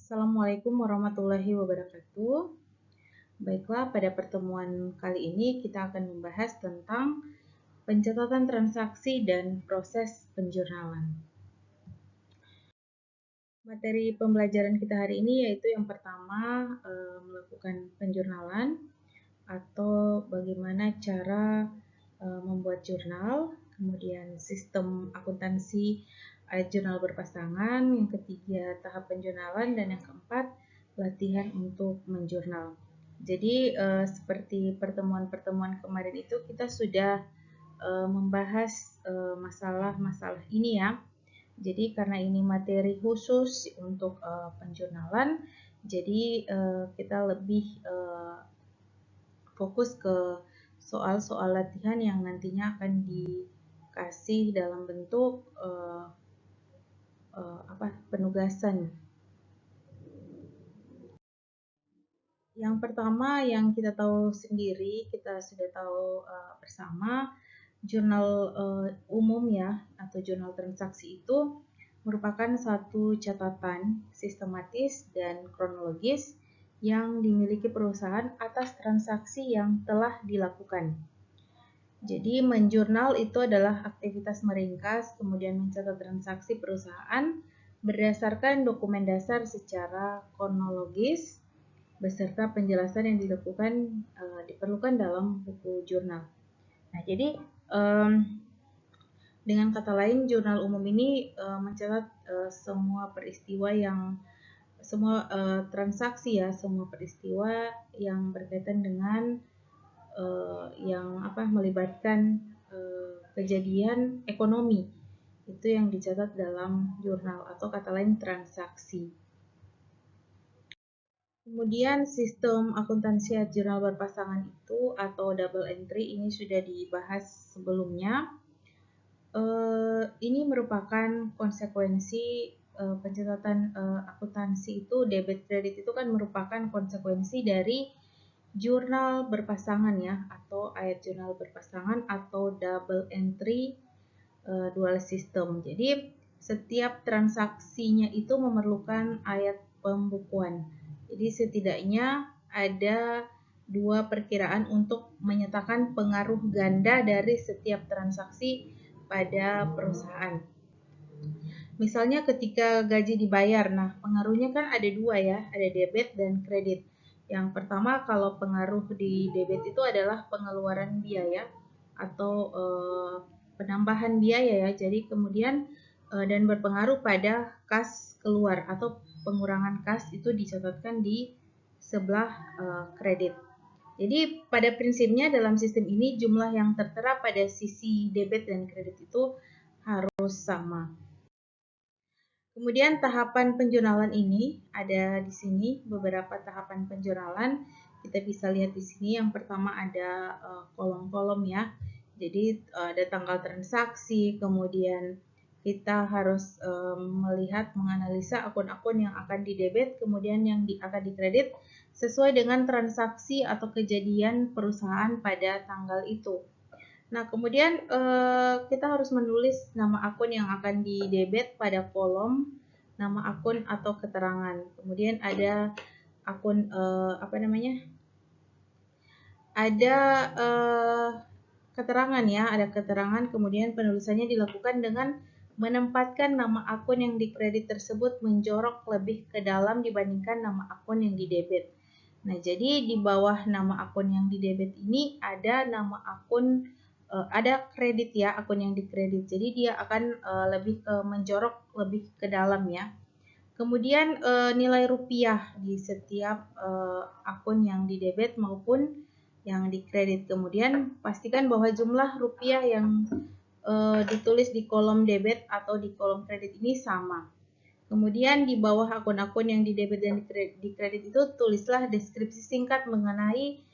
Assalamualaikum warahmatullahi wabarakatuh. Baiklah, pada pertemuan kali ini kita akan membahas tentang pencatatan transaksi dan proses penjurnalan. Materi pembelajaran kita hari ini yaitu yang pertama, melakukan penjurnalan atau bagaimana cara membuat jurnal, kemudian sistem akuntansi ayat jurnal berpasangan, yang ketiga tahap penjurnalan, dan yang keempat latihan untuk menjurnal. Jadi seperti pertemuan-pertemuan kemarin itu kita sudah membahas masalah-masalah ini ya. Jadi karena ini materi khusus untuk penjurnalan, jadi kita lebih fokus ke soal-soal latihan yang nantinya akan dikasih dalam bentuk penugasan. Yang pertama yang kita tahu sendiri, kita sudah tahu bersama, jurnal umum ya atau jurnal transaksi itu merupakan satu catatan sistematis dan kronologis yang dimiliki perusahaan atas transaksi yang telah dilakukan. Jadi menjurnal itu adalah aktivitas meringkas kemudian mencatat transaksi perusahaan berdasarkan dokumen dasar secara kronologis beserta penjelasan yang diperlukan dalam buku jurnal. Nah, jadi dengan kata lain, jurnal umum ini mencatat semua peristiwa semua transaksi ya, semua peristiwa yang berkaitan dengan yang melibatkan kejadian ekonomi. Itu yang dicatat dalam jurnal atau kata lain transaksi. Kemudian sistem akuntansi jurnal berpasangan itu atau double entry ini sudah dibahas sebelumnya. Ini merupakan konsekuensi pencatatan akuntansi itu, debit kredit itu kan merupakan konsekuensi dari jurnal berpasangan ya, atau ayat jurnal berpasangan atau double entry dual system. Jadi setiap transaksinya itu memerlukan ayat pembukuan. Jadi setidaknya ada dua perkiraan untuk menyatakan pengaruh ganda dari setiap transaksi pada perusahaan. Misalnya ketika gaji dibayar, nah pengaruhnya kan ada dua ya, ada debit dan kredit. Yang pertama, kalau pengaruh di debit itu adalah pengeluaran biaya atau penambahan biaya ya. Jadi kemudian dan berpengaruh pada kas keluar atau pengurangan kas itu dicatatkan di sebelah kredit. Jadi pada prinsipnya dalam sistem ini jumlah yang tertera pada sisi debit dan kredit itu harus sama. Kemudian tahapan penjurnalan ini ada di sini beberapa tahapan penjurnalan. Kita bisa lihat di sini yang pertama ada kolom-kolom ya. Jadi ada tanggal transaksi, kemudian kita harus melihat menganalisa akun-akun yang akan didebit, kemudian yang akan dikredit sesuai dengan transaksi atau kejadian perusahaan pada tanggal itu. Nah, kemudian kita harus menulis nama akun yang akan didebit pada kolom nama akun atau keterangan. Kemudian ada akun ada keterangan ya, ada keterangan. Kemudian penulisannya dilakukan dengan menempatkan nama akun yang dikredit tersebut menjorok lebih ke dalam dibandingkan nama akun yang didebit. Nah, jadi di bawah nama akun yang didebit ini ada nama akun ada kredit ya, akun yang dikredit. Jadi dia akan lebih menjorok lebih ke dalam ya. Kemudian nilai rupiah di setiap akun yang didebit maupun yang dikredit. Kemudian pastikan bahwa jumlah rupiah yang ditulis di kolom debit atau di kolom kredit ini sama. Kemudian di bawah akun-akun yang didebit dan dikredit itu tulislah deskripsi singkat mengenai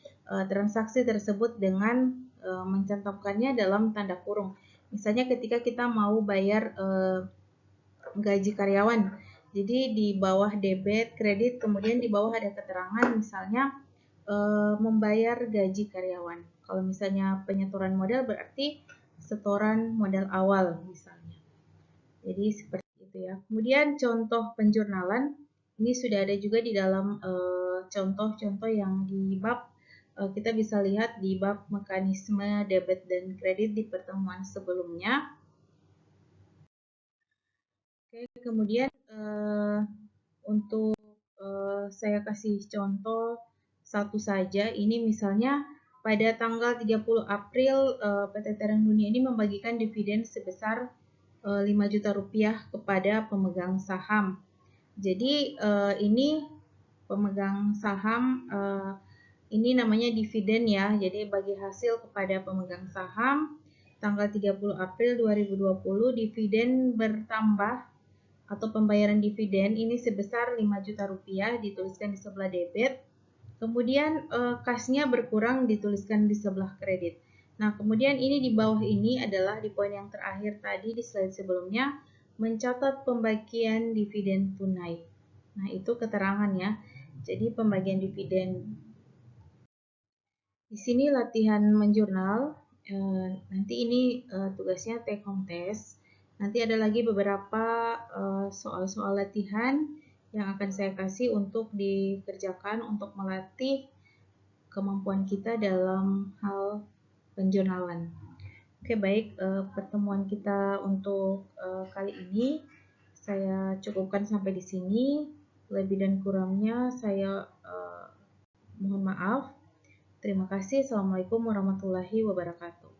transaksi tersebut dengan mencantumkannya dalam tanda kurung. Misalnya ketika kita mau bayar gaji karyawan, jadi di bawah debit, kredit, kemudian di bawah ada keterangan misalnya membayar gaji karyawan. Kalau misalnya penyetoran modal berarti setoran modal awal misalnya. Jadi seperti itu ya. Kemudian contoh penjurnalan Ini sudah ada juga di dalam contoh-contoh yang di bab, kita bisa lihat di bab mekanisme debit dan kredit di pertemuan sebelumnya. Oke, kemudian untuk saya kasih contoh satu saja. Ini misalnya pada tanggal 30 April PT Terang Dunia ini membagikan dividen sebesar 5 juta rupiah kepada pemegang saham. Jadi ini pemegang saham ini namanya dividen ya. Jadi bagi hasil kepada pemegang saham tanggal 30 April 2020 dividen bertambah atau pembayaran dividen ini sebesar 5 juta rupiah dituliskan di sebelah debit. Kemudian kasnya berkurang dituliskan di sebelah kredit. Nah, kemudian ini di bawah ini adalah di poin yang terakhir tadi di slide sebelumnya mencatat pembagian dividen tunai. Nah, itu keterangannya. Jadi pembagian dividen. Di sini latihan menjurnal. Nanti ini tugasnya take home test. Nanti ada lagi beberapa soal-soal latihan yang akan saya kasih untuk dikerjakan untuk melatih kemampuan kita dalam hal penjurnalan. Oke, baik, pertemuan kita untuk kali ini saya cukupkan sampai di sini. Lebih dan kurangnya saya mohon maaf. Terima kasih. Assalamualaikum warahmatullahi wabarakatuh.